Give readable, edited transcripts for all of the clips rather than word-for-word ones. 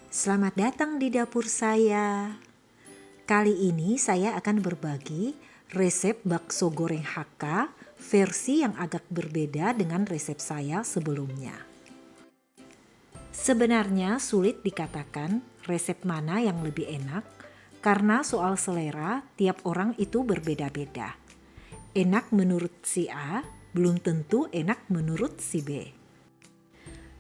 Selamat datang di dapur saya. Kali ini saya akan berbagi resep bakso goreng Hakka versi yang agak berbeda dengan resep saya sebelumnya. Sebenarnya sulit dikatakan resep mana yang lebih enak karena soal selera tiap orang itu berbeda-beda. Enak menurut si A belum tentu enak menurut si B.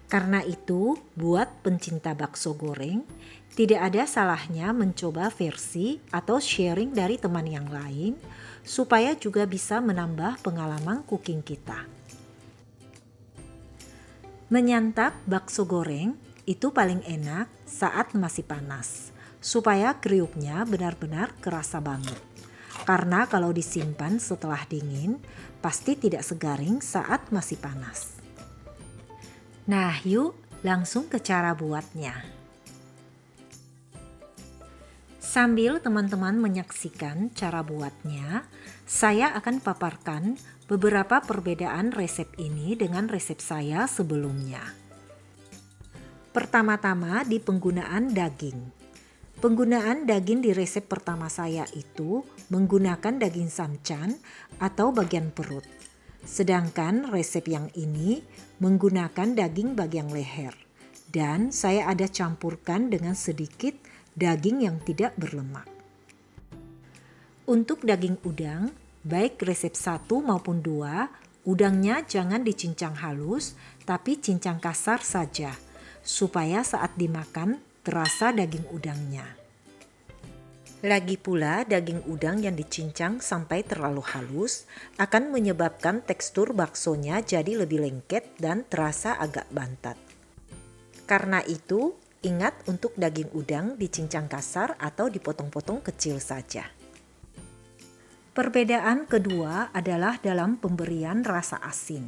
Karena itu, buat pencinta bakso goreng, tidak ada salahnya mencoba versi atau sharing dari teman yang lain supaya juga bisa menambah pengalaman cooking kita. Menyantap bakso goreng itu paling enak saat masih panas, supaya kriuknya benar-benar kerasa banget. Karena kalau disimpan setelah dingin, pasti tidak segaring saat masih panas. Nah, yuk langsung ke cara buatnya. Sambil teman-teman menyaksikan cara buatnya, saya akan paparkan beberapa perbedaan resep ini dengan resep saya sebelumnya. Pertama-tama di penggunaan daging. Penggunaan daging di resep pertama saya itu menggunakan daging samcan atau bagian perut. Sedangkan resep yang ini menggunakan daging bagian leher. Dan saya ada campurkan dengan sedikit daging yang tidak berlemak. Untuk daging udang, baik resep 1 maupun 2, udangnya jangan dicincang halus, tapi cincang kasar saja, supaya saat dimakan terasa daging udangnya. Lagi pula, daging udang yang dicincang sampai terlalu halus akan menyebabkan tekstur baksonya jadi lebih lengket dan terasa agak bantat. Karena itu, ingat untuk daging udang dicincang kasar atau dipotong-potong kecil saja. Perbedaan kedua adalah dalam pemberian rasa asin.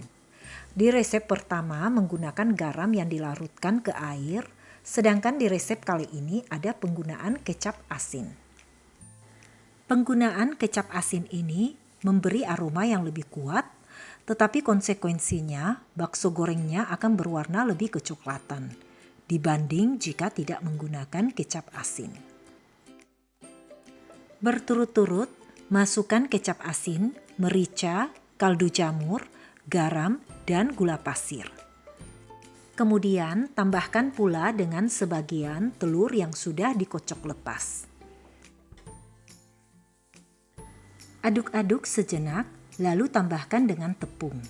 Di resep pertama menggunakan garam yang dilarutkan ke air, sedangkan di resep kali ini ada penggunaan kecap asin. Penggunaan kecap asin ini memberi aroma yang lebih kuat, tetapi konsekuensinya bakso gorengnya akan berwarna lebih kecoklatan dibanding jika tidak menggunakan kecap asin. Berturut-turut masukkan kecap asin, merica, kaldu jamur, garam, dan gula pasir. Kemudian tambahkan pula dengan sebagian telur yang sudah dikocok lepas. Aduk-aduk sejenak, lalu tambahkan dengan tepung.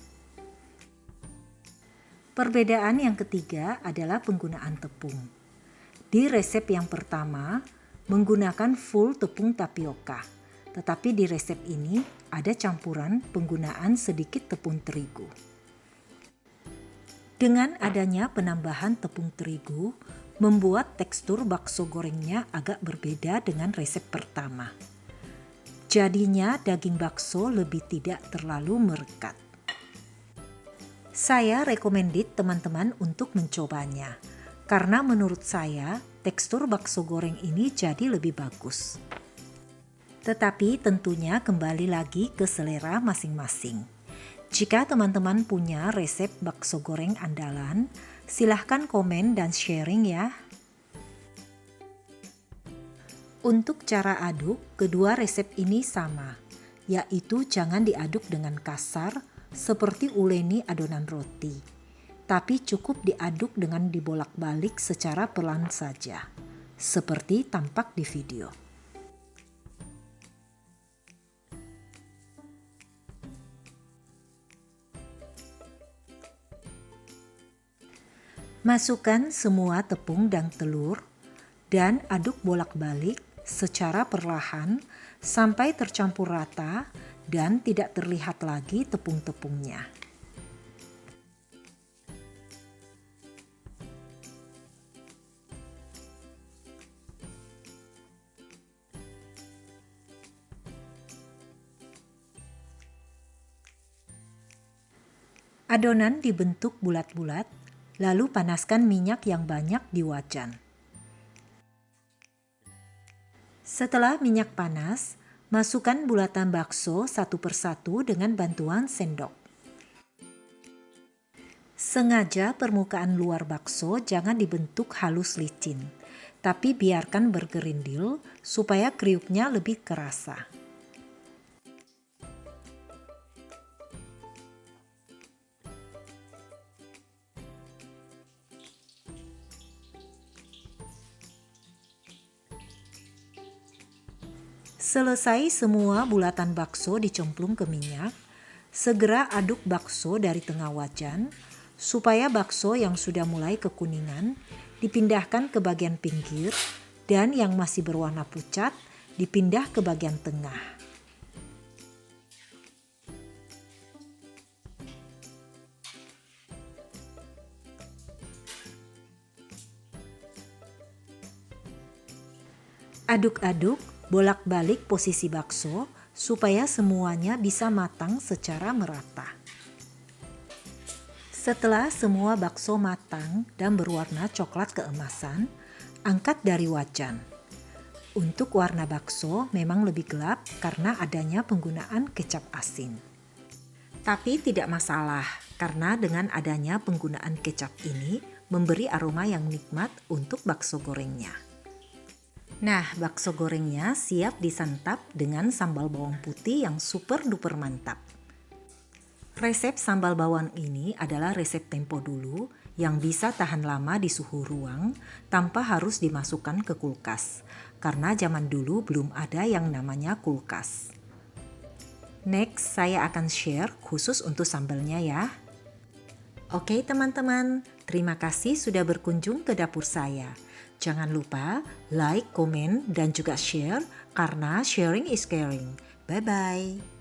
Perbedaan yang ketiga adalah penggunaan tepung. Di resep yang pertama, menggunakan full tepung tapioka. Tetapi di resep ini ada campuran penggunaan sedikit tepung terigu. Dengan adanya penambahan tepung terigu, membuat tekstur bakso gorengnya agak berbeda dengan resep pertama. Jadinya daging bakso lebih tidak terlalu merekat. Saya recommended teman-teman untuk mencobanya, karena menurut saya tekstur bakso goreng ini jadi lebih bagus. Tetapi tentunya kembali lagi ke selera masing-masing. Jika teman-teman punya resep bakso goreng andalan, silahkan komen dan sharing ya. Untuk cara aduk, kedua resep ini sama, yaitu jangan diaduk dengan kasar seperti uleni adonan roti, tapi cukup diaduk dengan dibolak-balik secara pelan saja, seperti tampak di video. Masukkan semua tepung dan telur dan aduk bolak-balik secara perlahan sampai tercampur rata dan tidak terlihat lagi tepung-tepungnya. Adonan dibentuk bulat-bulat, lalu panaskan minyak yang banyak di wajan. Setelah minyak panas, masukkan bulatan bakso satu persatu dengan bantuan sendok. Sengaja permukaan luar bakso jangan dibentuk halus licin, tapi biarkan bergerindil supaya kriuknya lebih kerasa. Selesai semua bulatan bakso dicemplung ke minyak, segera aduk bakso dari tengah wajan supaya bakso yang sudah mulai kekuningan dipindahkan ke bagian pinggir dan yang masih berwarna pucat dipindah ke bagian tengah. Aduk-aduk, bolak-balik posisi bakso supaya semuanya bisa matang secara merata. Setelah semua bakso matang dan berwarna coklat keemasan, angkat dari wajan. Untuk warna bakso memang lebih gelap karena adanya penggunaan kecap asin. Tapi tidak masalah karena dengan adanya penggunaan kecap ini memberi aroma yang nikmat untuk bakso gorengnya. Nah, bakso gorengnya siap disantap dengan sambal bawang putih yang super duper mantap. Resep sambal bawang ini adalah resep tempo dulu yang bisa tahan lama di suhu ruang tanpa harus dimasukkan ke kulkas. Karena zaman dulu belum ada yang namanya kulkas. Next, saya akan share khusus untuk sambalnya ya. Oke teman-teman, terima kasih sudah berkunjung ke dapur saya. Jangan lupa like, komen, dan juga share karena sharing is caring. Bye-bye.